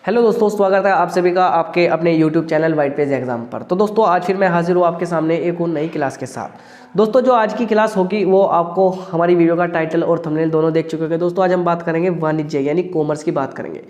Hello दोस्तों, स्वागत है आप सभी का आपके अपने YouTube channel white page exam पर। तो दोस्तों आज फिर मैं हाजिर हूँ आपके सामने एक और नई क्लास के साथ। दोस्तों जो आज की क्लास होगी वो आपको हमारी वीडियो का टाइटल और थंबनेल दोनों देख चुके हैं। दोस्तों आज हम बात करेंगे वाणिज्य यानी कॉमर्स की बात करेंगे।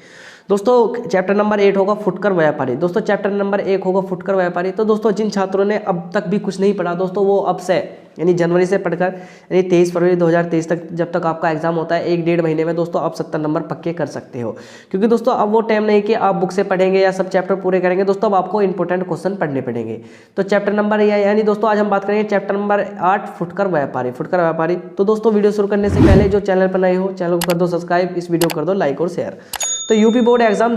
दोस्तों चैप्टर नंबर 8 होगा फुटकर व्यापारी। दोस्तों चैप्टर नंबर 1 होगा फुटकर व्यापारी। तो दोस्तों जिन छात्रों ने अब तक भी कुछ नहीं पढ़ा दोस्तों वो अब से यानी जनवरी से पढ़कर यानी 23 फरवरी 2023 तक जब तक आपका एग्जाम होता है 1-1.5 महीने में दोस्तों आप 70 नंबर पक्के कर सकते हो। क्योंकि दोस्तों अब वो टाइम नहीं कि आप बुक से पढ़ेंगे या सब चैप्टर पूरे करेंगे। दोस्तों अब आपको इंपॉर्टेंट क्वेश्चन पढ़ने पड़ेंगे। तो चैप्टर नंबर यानी दोस्तों आज हम बात करेंगे चैप्टर नंबर 8 फुटकर व्यापारी। तो दोस्तों वीडियो शुरू करने से पहले जो चैनल पर नए हो चैनल को कर दो सब्सक्राइब, इस वीडियो कर दो लाइक और शेयर। तो UP board exam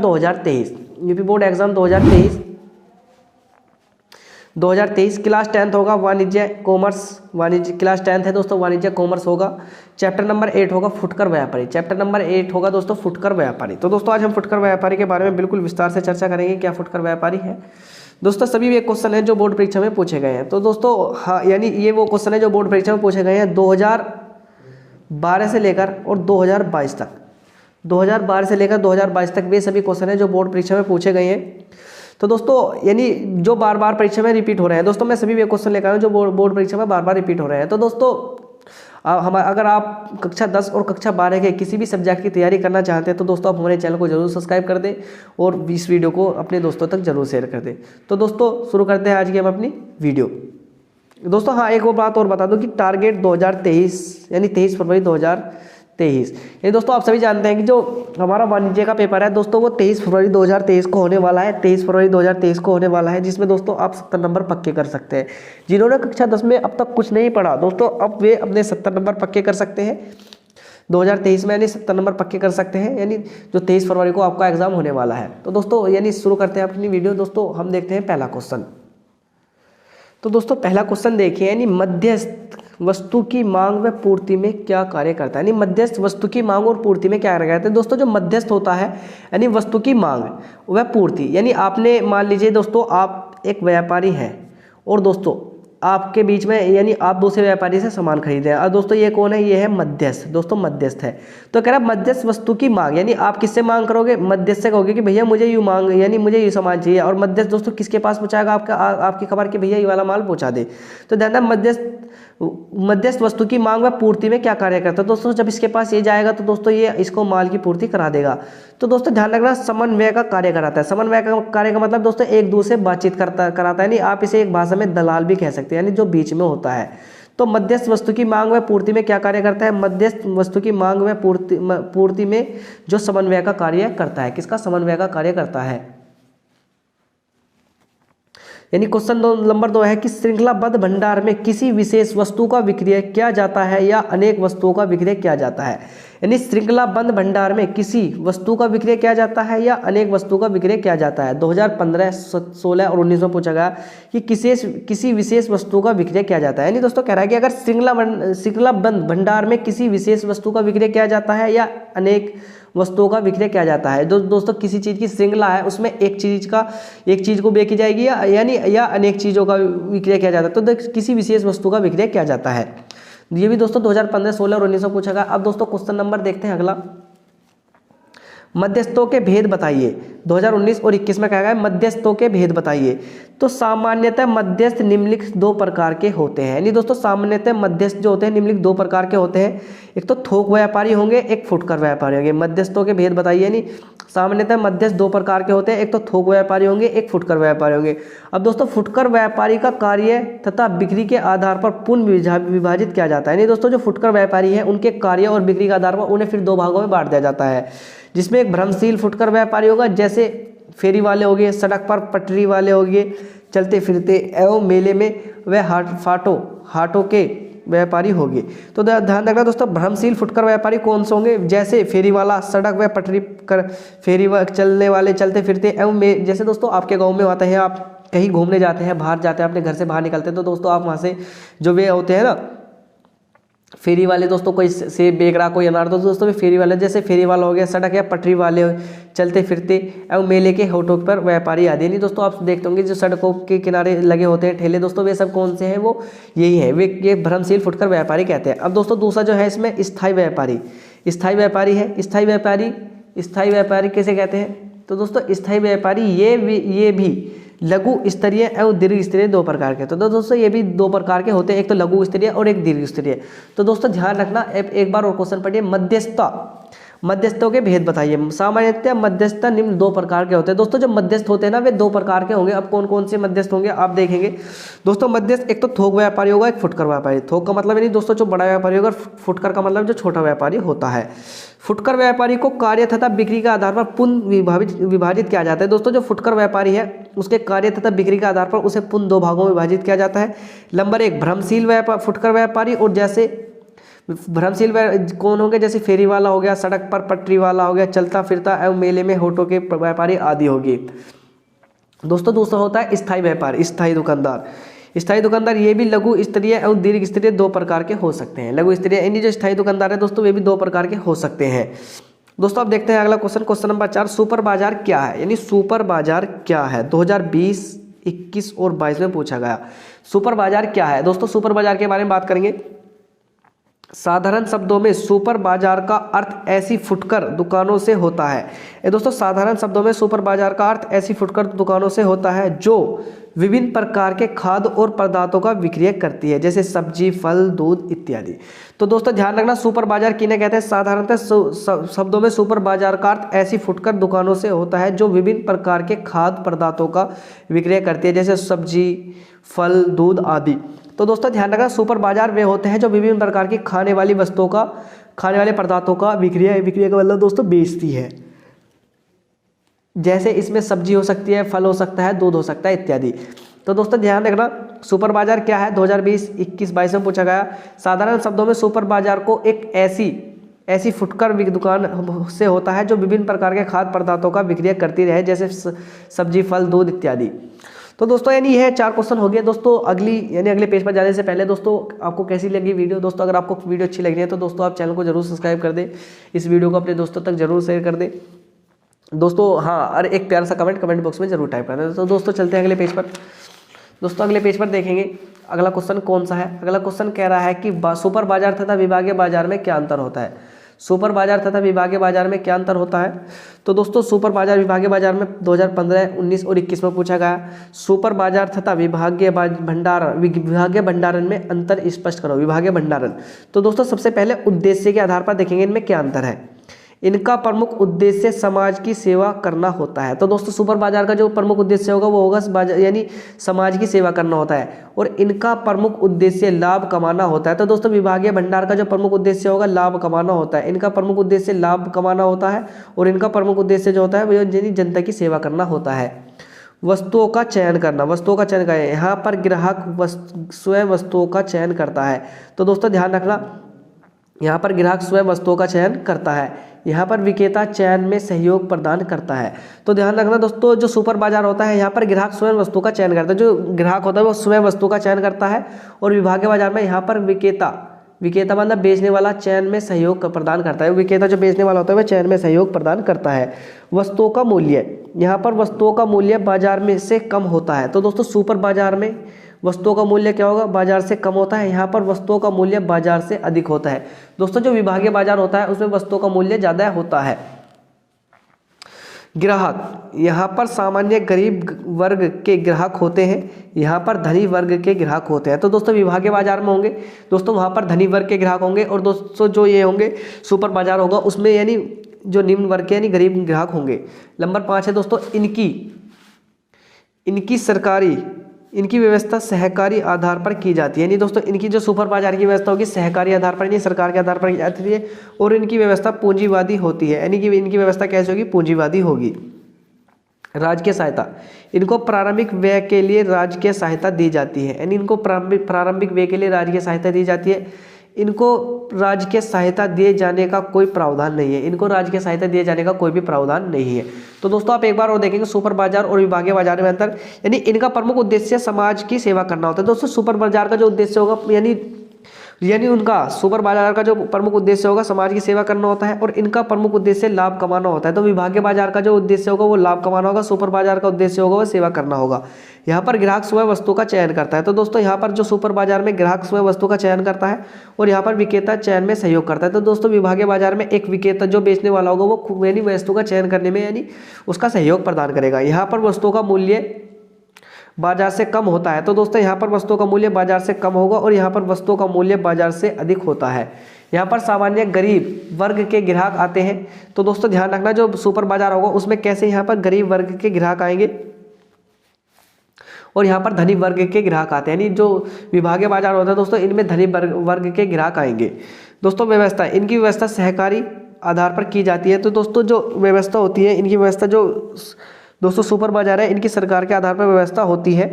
2023 class 10th होगा वाणिज्य कॉमर्स। वाणिज्य क्लास 10th है दोस्तों, वाणिज्य कॉमर्स होगा। चैप्टर नंबर 8 होगा फुटकर व्यापारी। चैप्टर नंबर 8 होगा दोस्तों फुटकर व्यापारी। तो दोस्तों आज हम फुटकर व्यापारी के बारे में बिल्कुल विस्तार से चर्चा करेंगे, क्या फुटकर व्यापारी है। दोस्तों सभी ये क्वेश्चन है जो बोर्ड परीक्षा में पूछे गए हैं। तो दोस्तों हाँ यानी ये वो क्वेश्चन है जो बोर्ड परीक्षा में पूछे गए हैं 2012 से लेकर और 2022 तक। 2012 से लेकर 2022 तक वे सभी क्वेश्चन है जो बोर्ड परीक्षा में पूछे गए हैं। तो दोस्तों यानी जो बार बार परीक्षा में रिपीट हो रहे हैं। दोस्तों मैं सभी वे क्वेश्चन लेकर आया हूँ जो बोर्ड परीक्षा में बार बार रिपीट हो रहे हैं। तो दोस्तों अगर आप कक्षा 10 और कक्षा 12 के किसी भी सब्जेक्ट की तैयारी करना चाहते हैं तो दोस्तों आप हमारे चैनल को जरूर सब्सक्राइब कर दें और इस वीडियो को अपने दोस्तों तक जरूर शेयर कर दें। तो दोस्तों शुरू करते हैं आज की हम अपनी वीडियो। दोस्तों हाँ एक वो बात और बता दूं कि टारगेट 2023 यानी 23 फरवरी 2023 ये दोस्तों आप सभी जानते हैं कि जो हमारा वाणिज्य का पेपर है दोस्तों वो 23 फरवरी 2023 को होने वाला है। 23 फरवरी 2023 को होने वाला है, जिसमें दोस्तों आप 70 नंबर पक्के कर सकते हैं। जिन्होंने कक्षा 10 में अब तक कुछ नहीं पढ़ा दोस्तों अब वे अपने 70 नंबर पक्के कर सकते हैं 2023 में, यानी 70 नंबर पक्के कर सकते हैं, यानी जो 23 फरवरी को आपका एग्जाम होने वाला है। तो दोस्तों यानी शुरू करते हैं अपनी वीडियो। दोस्तों हम देखते हैं पहला क्वेश्चन। तो दोस्तों पहला क्वेश्चन देखिए, यानी मध्यस्थ वस्तु की मांग व पूर्ति में क्या कार्य करता है। यानी मध्यस्थ वस्तु की मांग और पूर्ति में क्या कार्य करता है। दोस्तों जो मध्यस्थ होता है यानी वस्तु की मांग व पूर्ति, यानी आपने मान लीजिए दोस्तों आप एक व्यापारी हैं और दोस्तों आपके बीच में यानी आप दूसरे व्यापारी से सामान खरीद रहे हैं और दोस्तों ये कौन है, ये है मध्यस्थ। दोस्तों मध्यस्थ है। तो कह रहा है मध्यस्थ वस्तु की मांग, यानी आप किससे मांग करोगे, मध्यस्थ से कहोगे कि भैया मुझे ये मांग यानी मुझे ये सामान चाहिए, और मध्यस्थ दोस्तों किसके पास पहुंचाएगा, आपकी खबर कि भैया ये वाला माल पहुंचा दे। तो ध्यान दें मध्यस्थ वस्तु की मांग व पूर्ति में क्या कार्य करता है। दोस्तों जब इसके पास ये जाएगा तो दोस्तों ये इसको माल की पूर्ति करा देगा। तो दोस्तों ध्यान रखना समन्वय का कार्य कराता है। समन्वय का कार्य का मतलब दोस्तों एक दूसरे से बातचीत कराता है, नहीं आप इसे एक भाषा में दलाल भी कह सकते हैं, यानी जो बीच में होता है। तो मध्यस्थ वस्तु की मांग व पूर्ति में क्या कार्य करता है, मध्यस्थ वस्तु की मांग व पूर्ति में जो समन्वय का कार्य करता है, किसका, समन्वय का कार्य करता है। यानी क्वेश्चन नंबर 2 है कि श्रृंखलाबद्ध भंडार में किसी विशेष वस्तु का विक्रय किया जाता है या अनेक वस्तुओं का विक्रय किया जाता है। यानी श्रृंखलाबद्ध भंडार में किसी वस्तु का विक्रय किया जाता है या अनेक वस्तु का विक्रय किया जाता है। 2015, 16 और 19 में पूछा गया कि किसी विशेष वस्तु का विक्रय किया जाता है। यानी दोस्तों कह रहा है कि अगर श्रृंखलाबद्ध भंडार में किसी विशेष वस्तु का विक्रय किया जाता है या अनेक वस्तुओं का विक्रय किया जाता है। दोस्तों किसी चीज़ की श्रृंखला है उसमें एक चीज़ को बेची जाएगी या अनेक चीज़ों का विक्रय किया जाता है, तो किसी विशेष वस्तु का विक्रय किया जाता है। ये भी दोस्तों 2015, 16 और 19 में पूछा गया। अब दोस्तों क्वेश्चन नंबर देखते हैं अगला, मध्यस्थों के भेद बताइए। 2019 और 21 में कहा गया है मध्यस्थों के भेद बताइए। तो सामान्यतः मध्यस्थ निम्नलिखित 2 प्रकार के होते हैं। यानी दोस्तों सामान्यतः मध्यस्थ जो होते हैं निम्नलिखित 2 प्रकार के होते हैं, एक तो थोक व्यापारी होंगे, एक फुटकर व्यापारी होंगे। मध्यस्थों के भेद बताइए, यानी सामान्यतः मध्यस्थ 2 प्रकार के होते हैं, एक तो थोक व्यापारी होंगे, एक फुटकर व्यापारी होंगे। अब दोस्तों फुटकर व्यापारी का कार्य तथा बिक्री के आधार पर पुनः विभाजित किया जाता है। यानी दोस्तों जो फुटकर व्यापारी हैं उनके कार्य और बिक्री के आधार पर उन्हें फिर 2 भागों में बांट दिया जाता है, जिसमें एक भ्रमशील फुटकर व्यापारी होगा, जैसे फेरी वाले हो गए, सड़क पर पटरी वाले हो गए, चलते फिरते एवं मेले में व हाटों के व्यापारी होंगे। तो ध्यान रखना दोस्तों भ्रमशील फुटकर व्यापारी कौन से होंगे, जैसे फेरी वाला, सड़क व पटरी कर फेरी चलने वाले, चलते फिरते एवं जैसे दोस्तों आपके गाँव में होते हैं, आप कहीं घूमने जाते हैं, बाहर जाते हैं, अपने घर से बाहर निकलते हैं, तो दोस्तों आप वहाँ से जो वे होते हैं ना फेरी वाले, दोस्तों कोई सेब बेच रहा, कोई अनार, दोस्तों भी फेरी वाले, जैसे फेरी वाला हो गया, सड़क या पटरी वाले, चलते फिरते एवं मेले के होठों पर व्यापारी आदि। नहीं दोस्तों आप देखते होंगे जो सड़कों के किनारे लगे होते हैं ठेले, दोस्तों वे सब कौन से हैं, वो यही है, वे ये भ्रमशील फुटकर व्यापारी कहते हैं। अब दोस्तों दूसरा जो है इसमें स्थायी व्यापारी है। स्थायी व्यापारी किसे कहते हैं, तो दोस्तों स्थायी व्यापारी ये भी लघु स्तरीय एवं दीर्घ स्तरीय दो प्रकार के। तो दोस्तों ये भी दो प्रकार के होते हैं, एक तो लघु स्तरीय और एक दीर्घ स्तरीय। तो दोस्तों ध्यान रखना, एक बार और क्वेश्चन पढ़िए। मध्यस्थों के भेद बताइए। सामान्यतः मध्यस्थ निम्न दो प्रकार के होते हैं। दोस्तों जो मध्यस्थ होते हैं ना वे दो प्रकार के होंगे। अब कौन कौन से मध्यस्थ होंगे आप देखेंगे। दोस्तों मध्यस्थ एक तो थोक व्यापारी होगा, एक फुटकर व्यापारी। थोक का मतलब नहीं दोस्तों जो बड़ा व्यापारी होगा, फुटकर का मतलब जो छोटा व्यापारी होता है। फुटकर व्यापारी को कार्य तथा बिक्री के आधार पर पुनः विभाजित किया जाता है। दोस्तों जो फुटकर व्यापारी है उसके कार्य तथा बिक्री के आधार पर उसे पुनः दो भागों में विभाजित किया जाता है। नंबर 1 भ्रमशील फुटकर व्यापारी, और जैसे भ्रमशील कौन होंगे, जैसे फेरी वाला हो गया, सड़क पर पटरी वाला हो गया, चलता फिरता एवं मेले में होटो के व्यापारी आदि होगी। दोस्तों दूसरा होता है स्थायी व्यापार, स्थायी दुकानदार। स्थायी दुकानदार ये भी लघु स्तरीय एवं दीर्घ स्तरीय दो प्रकार के हो सकते हैं। लघु स्तरीय यानी जो स्थायी दुकानदार है दोस्तों वे भी दो प्रकार के हो सकते हैं। दोस्तों अब देखते हैं अगला क्वेश्चन, क्वेश्चन नंबर 4, सुपर बाजार क्या है, यानी सुपर बाजार क्या है। 2020, 21 और 22 में पूछा गया सुपर बाजार क्या है। दोस्तों सुपर बाजार के बारे में बात करेंगे। साधारण शब्दों में सुपर बाजार का अर्थ ऐसी फुटकर दुकानों से होता है। ये दोस्तों साधारण शब्दों में सुपर बाजार का अर्थ ऐसी फुटकर दुकानों से होता है जो विभिन्न प्रकार के खाद्य और पदार्थों का विक्रय करती है, जैसे सब्जी, फल, दूध इत्यादि। तो दोस्तों ध्यान रखना, सुपर बाजार किन्हें कहते हैं। साधारणतः शब्दों में सुपर बाजार का अर्थ ऐसी फुटकर दुकानों से होता है जो विभिन्न प्रकार के खाद्य पदार्थों का विक्रय करती है, जैसे सब्जी, फल, दूध आदि। तो दोस्तों ध्यान रखना, सुपर बाजार वे होते हैं जो विभिन्न प्रकार की खाने वाली वस्तुओं का, खाने वाले पदार्थों का विक्रय का मतलब दोस्तों बेचती है। जैसे इसमें सब्जी हो सकती है, फल हो सकता है, दूध हो सकता है इत्यादि। तो दोस्तों ध्यान रखना, सुपर बाजार क्या है 2020, 21, 22 में पूछा गया। साधारण शब्दों में सुपर बाजार को एक ऐसी फुटकर दुकान से होता है जो विभिन्न प्रकार के खाद्य पदार्थों का विक्रय करती रहे, जैसे सब्जी, फल, दूध इत्यादि। तो दोस्तों यानी यह 4 क्वेश्चन हो गए। दोस्तों अगले पेज पर जाने से पहले दोस्तों आपको कैसी लगी वीडियो। दोस्तों अगर आपको वीडियो अच्छी लग रही है तो दोस्तों आप चैनल को जरूर सब्सक्राइब कर दें, इस वीडियो को अपने दोस्तों तक जरूर शेयर कर दें दोस्तों। हाँ, और एक प्यारा सा कमेंट बॉक्स में जरूर टाइप कर दें। तो दोस्तों चलते हैं अगले पेज पर। दोस्तों अगले पेज पर देखेंगे अगला क्वेश्चन कौन सा है। अगला क्वेश्चन कह रहा है कि सुपर बाजार तथा विभागीय बाजार में क्या अंतर होता है। सुपर बाजार तथा विभागीय बाजार में क्या अंतर होता है। तो दोस्तों सुपर बाजार विभागीय बाजार में 2015, 19 और 21 में पूछा गया। सुपर बाजार तथा विभागीय भंडारण में अंतर स्पष्ट करो। विभागीय भंडारण, तो दोस्तों सबसे पहले उद्देश्य के आधार पर देखेंगे इनमें क्या अंतर है। इनका प्रमुख उद्देश्य समाज की सेवा करना होता है। तो दोस्तों सुपर बाजार का जो प्रमुख उद्देश्य होगा वो होगा यानी समाज की सेवा करना होता है, और इनका प्रमुख उद्देश्य लाभ कमाना होता है। तो दोस्तों विभागीय भंडार का जो प्रमुख उद्देश्य होगा लाभ कमाना होता है। इनका प्रमुख उद्देश्य लाभ कमाना होता है, और इनका प्रमुख उद्देश्य जो होता है वो जनता की सेवा करना होता है। वस्तुओं का चयन करना, यहाँ पर ग्राहक स्वयं वस्तुओं का चयन करता है। तो दोस्तों ध्यान रखना, यहाँ पर ग्राहक स्वयं वस्तुओं का चयन करता है। यहाँ पर विक्रेता चयन में सहयोग प्रदान करता है। तो ध्यान रखना दोस्तों, जो सुपर बाजार होता है यहाँ पर ग्राहक स्वयं वस्तु का चयन करता है। जो ग्राहक होता है वो स्वयं वस्तु का चयन करता है, और विभागीय बाजार में यहाँ पर विक्रेता मतलब बेचने वाला चयन में सहयोग प्रदान करता है। विक्रेता जो बेचने वाला होता है वह चयन में सहयोग प्रदान करता है। वस्तुओं का मूल्य, यहाँ पर वस्तुओं का मूल्य बाजार में से कम होता है। तो दोस्तों सुपर बाजार में वस्तुओं का मूल्य क्या होगा, बाजार से कम होता है। यहाँ पर वस्तुओं का मूल्य बाजार से अधिक होता है। दोस्तों जो विभागीय बाजार होता है उसमें वस्तुओं का मूल्य ज़्यादा होता है। ग्राहक, यहाँ पर सामान्य गरीब वर्ग के ग्राहक होते हैं, यहाँ पर धनी वर्ग के ग्राहक होते हैं। तो दोस्तों विभागीय बाजार में होंगे दोस्तों वहाँ पर धनी वर्ग के ग्राहक होंगे, और दोस्तों जो ये होंगे सुपर बाजार होगा उसमें यानी जो निम्न वर्ग के यानी गरीब ग्राहक होंगे। नंबर 5 है दोस्तों इनकी व्यवस्था सहकारी आधार पर की जाती है। यानी दोस्तों इनकी जो सुपर बाजार की व्यवस्था होगी सहकारी आधार पर यानी सरकार के आधार पर की जाती है, और इनकी व्यवस्था पूंजीवादी होती है। यानी कि इनकी व्यवस्था कैसे होगी, पूंजीवादी होगी। राजकीय सहायता, इनको प्रारंभिक व्यय के लिए राजकीय सहायता दी जाती है। यानी इनको प्रारंभिक व्यय के लिए राजकीय सहायता दी जाती है। इनको राजकीय सहायता दिए जाने का कोई प्रावधान नहीं है। इनको राजकीय सहायता दिए जाने का कोई भी प्रावधान नहीं है। तो दोस्तों आप एक बार और देखेंगे सुपर बाजार और विभागीय बाजार में अंतर, यानी इनका प्रमुख उद्देश्य समाज की सेवा करना होता है। दोस्तों सुपर बाजार का जो उद्देश्य होगा यानी यानी उनका सुपर बाजार का जो प्रमुख उद्देश्य होगा समाज की सेवा करना होता है और इनका प्रमुख उद्देश्य लाभ कमाना होता है। तो विभागीय बाजार का जो उद्देश्य होगा वो लाभ कमाना होगा, सुपर बाजार का उद्देश्य होगा वो सेवा करना होगा। यहाँ पर ग्राहक स्वयं वस्तु का चयन करता है। तो दोस्तों यहाँ पर जो सुपर बाजार में ग्राहक स्वयं वस्तु का चयन करता है और यहाँ पर विक्रेता चयन में सहयोग करता है। तो दोस्तों विभागीय बाजार में एक विक्रेता जो बेचने वाला होगा वो यानी वस्तु का चयन करने में यानी उसका सहयोग प्रदान करेगा। यहाँ पर वस्तुओं का मूल्य बाजार से कम होता है। तो दोस्तों यहाँ पर वस्तुओं का मूल्य बाजार से कम होगा और यहाँ पर वस्तुओं का मूल्य बाजार से अधिक होता है। यहाँ पर सामान्य गरीब वर्ग के ग्राहक आते हैं। तो दोस्तों ध्यान रखना जो सुपर बाजार होगा उसमें कैसे यहाँ पर गरीब वर्ग के ग्राहक आएंगे और यहाँ पर धनी वर्ग के ग्राहक आते हैं। यानी जो विभागीय बाजार होता है दोस्तों इनमें धनी वर्ग के ग्राहक आएंगे। दोस्तों व्यवस्था, इनकी व्यवस्था सहकारी आधार पर की जाती है। तो दोस्तों जो व्यवस्था होती है इनकी व्यवस्था जो दोस्तों सुपर बाजार है इनकी सरकार के आधार पर व्यवस्था होती है।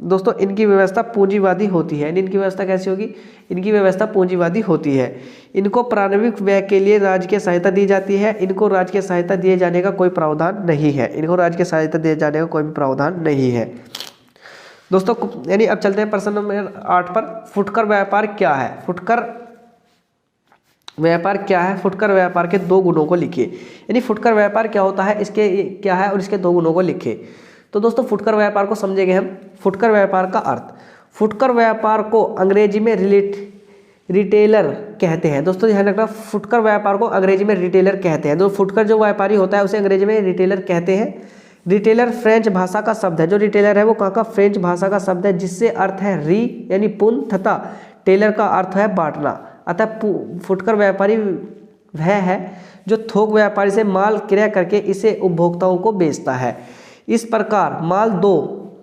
दोस्तों इनकी व्यवस्था पूंजीवादी होती है। इनकी व्यवस्था कैसी होगी? इनकी व्यवस्था पूंजीवादी होती है। इनको प्रारंभिक व्यय के लिए राजकीय सहायता दी जाती है। इनको राजकीय सहायता दिए जाने का कोई प्रावधान नहीं है। इनको राजकीय सहायता दिए जाने का कोई भी प्रावधान नहीं है। दोस्तों यानी अब चलते हैं प्रश्न नंबर 8 पर। फुटकर व्यापार क्या है? फुटकर व्यापार क्या है? फुटकर व्यापार के 2 गुणों को लिखिए। यानी फुटकर व्यापार क्या होता है, इसके क्या है और इसके 2 गुणों को लिखिए। तो दोस्तों फुटकर व्यापार को समझेंगे हम। फुटकर व्यापार का अर्थ, फुटकर व्यापार को अंग्रेजी में रिटेलर कहते हैं। दोस्तों ध्यान रखना, फुटकर व्यापार को अंग्रेजी में रिटेलर कहते हैं। तो फुटकर जो व्यापारी होता है उसे अंग्रेजी में रिटेलर कहते हैं। रिटेलर फ्रेंच भाषा का शब्द है। जो रिटेलर है वो कहाँ का? फ्रेंच भाषा का शब्द है, जिससे अर्थ है यानी पुन तथा टेलर का अर्थ है बांटना। अतः फुटकर व्यापारी वह है जो थोक व्यापारी से माल क्रय करके इसे उपभोक्ताओं को बेचता है। इस प्रकार माल 2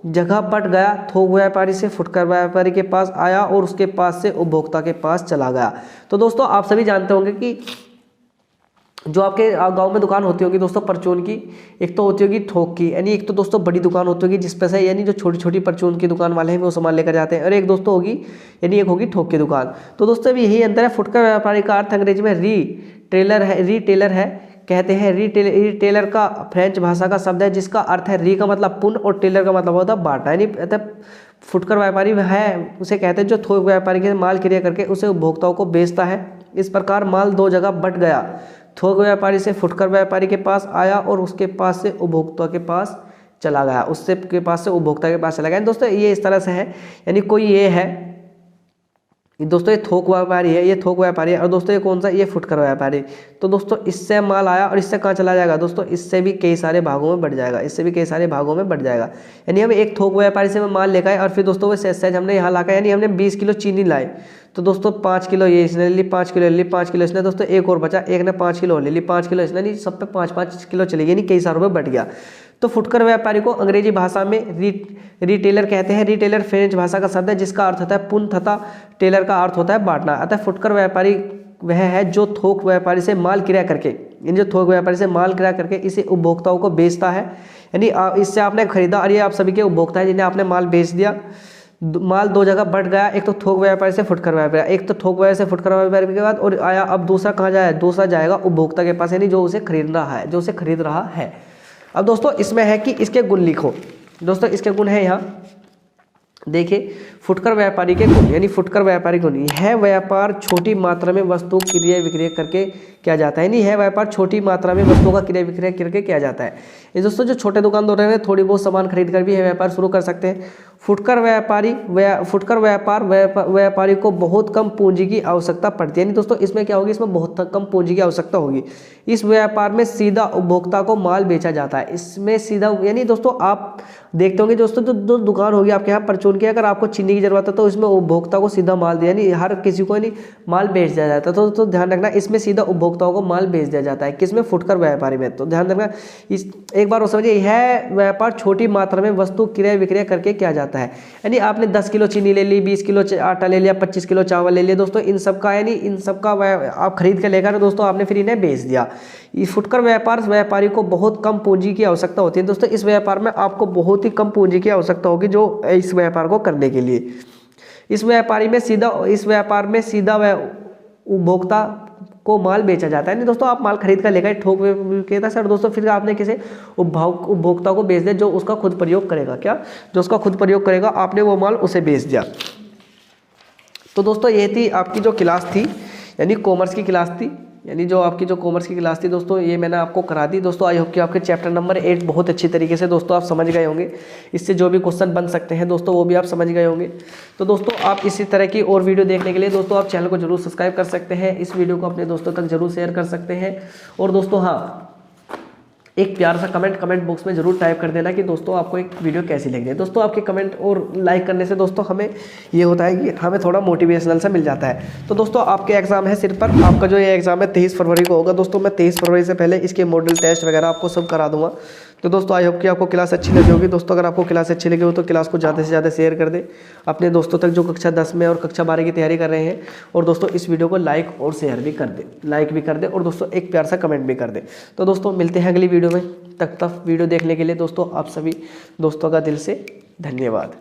जगह बट गया, थोक व्यापारी से फुटकर व्यापारी के पास आया और उसके पास से उपभोक्ता के पास चला गया। तो दोस्तों आप सभी जानते होंगे कि जो आपके गांव में दुकान होती होगी दोस्तों परचून की, एक तो होती होगी थोक की, यानी एक तो दोस्तों बड़ी दुकान होती होगी जिस पे से यानी जो छोटी छोटी परचून की दुकान वाले हैं वो सामान लेकर जाते हैं, और एक दोस्तों होगी यानी एक होगी थोक की दुकान। तो दोस्तों अभी यही अंतर है। फुटकर व्यापारी का अर्थ अंग्रेजी में रिटेलर है कहते हैं। रिटेलर का फ्रेंच भाषा का शब्द है जिसका अर्थ है री का मतलब पुन और टेलर का मतलब होता है बांटना। यानी फुटकर व्यापारी है उसे कहते हैं जो थोक व्यापारी के माल क्रय करके उसे उपभोक्ताओं को बेचता है। इस प्रकार माल 2 जगह बट गया, थोक व्यापारी से फुटकर व्यापारी के पास आया और उसके पास से उपभोक्ता के पास चला गया, उससे के पास से उपभोक्ता के पास चला गया। दोस्तों ये इस तरह से है, यानी कोई ये है दोस्तों ये थोक व्यापारी है, ये थोक व्यापारी है, और दोस्तों ये कौन सा? ये फुटकर व्यापारी। तो दोस्तों इससे माल आया और इससे कहाँ चला जाएगा? दोस्तों इससे भी कई सारे भागों में बढ़ जाएगा, इससे भी कई सारे भागों में बढ़ जाएगा। यानी हम एक थोक व्यापारी से माल लेकर आए और फिर दोस्तों वो सहज हमने यहाँ लाकर, यानी हमने 20 किलो चीनी लाए, तो दोस्तों 5 किलो ये इसने ली, 5 किलो ले ली, 5 किलो इसने, दोस्तों एक और बचा, एक ने 5 किलो ले ली, 5 किलो इसने, नहीं सब पे 5-5 किलो चलेगी, यानी कई सारों में बढ़ गया। तो फुटकर व्यापारी को अंग्रेजी भाषा में रिटेलर कहते हैं। रिटेलर फ्रेंच भाषा का शब्द है जिसका अर्थ होता है पुन तथा टेलर का अर्थ होता है बांटना। अतः फुटकर व्यापारी वह है जो थोक व्यापारी से माल क्रय करके, इन जो थोक व्यापारी से माल क्रय करके इसे उपभोक्ताओं को बेचता है। यानी इससे आपने खरीदा और ये आप सभी के उपभोक्ता है जिन्हें आपने माल बेच दिया। माल 2 जगह बढ़ गया, एक तो थोक व्यापारी से फुटकर व्यापारी, एक तो थोक व्यापारी से फुटकर व्यापारी के बाद और आया, अब दूसरा कहाँ जाए? दूसरा जाएगा उपभोक्ता के पास, यानी जो उसे खरीद रहा है, जो उसे खरीद रहा है। अब दोस्तों इसमें है कि इसके गुण लिखो। दोस्तों इसके गुण है यहाँ देखिए, फुटकर व्यापारी के गुण, यानी फुटकर व्यापारी गुण, यह व्यापार छोटी मात्रा में वस्तु क्रय विक्रय करके किया जाता है। यानी यह व्यापार छोटी मात्रा में वस्तुओं का क्रय विक्रय करके किया जाता है। ये दोस्तों जो छोटे दुकानदार हैं थोड़ी बहुत सामान खरीद कर भी यह व्यापार शुरू कर सकते हैं। फुटकर व्यापारी को बहुत कम पूंजी की आवश्यकता पड़ती है। यानी दोस्तों इसमें क्या होगी? इसमें बहुत कम पूंजी की आवश्यकता होगी। इस व्यापार में सीधा उपभोक्ता को माल बेचा जाता है। इसमें सीधा, यानी दोस्तों आप देखते होंगे दोस्तों जो दुकान होगी आपके यहाँ परचून की, अगर आपको चीनी की जरूरत है तो इसमें उपभोक्ता को सीधा माल दिया, यानी हर किसी को यानी माल बेच दिया जाता है। तो ध्यान रखना इसमें सीधा उपभोक्ताओं को माल बेच दिया जाता है। किसमें? फुटकर व्यापारी में। तो ध्यान रखना इस एक बार और समझिए, यह व्यापार छोटी मात्रा में वस्तु क्रय विक्रय करके किया जाता है। यानी आपने 10 किलो चीनी ले ली, 20 किलो आटा ले लिया, 25 किलो चावल ले लिया, दोस्तों इन सब का, यानी इन सब का आप खरीद कर लेकर दोस्तों आपने फिर इन्हें बेच दिया। इस फुटकर व्यापारी को बहुत कम पूंजी की आवश्यकता होती है। दोस्तों इस व्यापार में आपको बहुत ही कम पूंजी की आवश्यकता होगी जो इस व्यापार को करने के लिए। इस व्यापार में सीधा उपभोक्ता को माल बेचा जाता है। नहीं दोस्तों आप माल खरीद कर लेकर ठोक विक्रेता से, दोस्तों फिर आपने किसी उपभोक्ता को बेच दिया जो उसका खुद प्रयोग करेगा। क्या? जो उसका खुद प्रयोग करेगा, आपने वो माल उसे बेच दिया। तो दोस्तों ये थी आपकी जो क्लास थी, यानी कॉमर्स की क्लास थी, यानी जो आपकी जो कॉमर्स की क्लास थी दोस्तों, ये मैंने आपको करा दी दोस्तों। आई होप कि आपके चैप्टर नंबर 8 बहुत अच्छी तरीके से दोस्तों आप समझ गए होंगे। इससे जो भी क्वेश्चन बन सकते हैं दोस्तों वो भी आप समझ गए होंगे। तो दोस्तों आप इसी तरह की और वीडियो देखने के लिए दोस्तों आप चैनल को जरूर सब्सक्राइब कर सकते हैं, इस वीडियो को अपने दोस्तों तक जरूर शेयर कर सकते हैं। और दोस्तों हाँ, एक प्यार सा कमेंट बॉक्स में जरूर टाइप कर देना कि दोस्तों आपको एक वीडियो कैसी लग रही है। दोस्तों आपके कमेंट और लाइक करने से दोस्तों हमें ये होता है कि हमें थोड़ा मोटिवेशनल सा मिल जाता है। तो दोस्तों आपके एग्जाम है सिर पर, आपका जो ये एग्जाम है 23 फरवरी को होगा दोस्तों। मैं 23 फरवरी से पहले इसके मॉडल टेस्ट वगैरह आपको सब करा दूंगा। तो दोस्तों आई होप कि आपको क्लास अच्छी लगी होगी। दोस्तों अगर आपको क्लास अच्छी लगी हो तो क्लास को ज़्यादा से ज़्यादा शेयर कर दे अपने दोस्तों तक जो कक्षा 10 में और कक्षा 12 की तैयारी कर रहे हैं। और दोस्तों इस वीडियो को लाइक और शेयर भी कर दे, लाइक भी कर दे, और दोस्तों एक प्यार सा कमेंट भी कर दे। तो दोस्तों मिलते हैं अगली वीडियो में, तब तक वीडियो देखने के लिए दोस्तों आप सभी दोस्तों का दिल से धन्यवाद।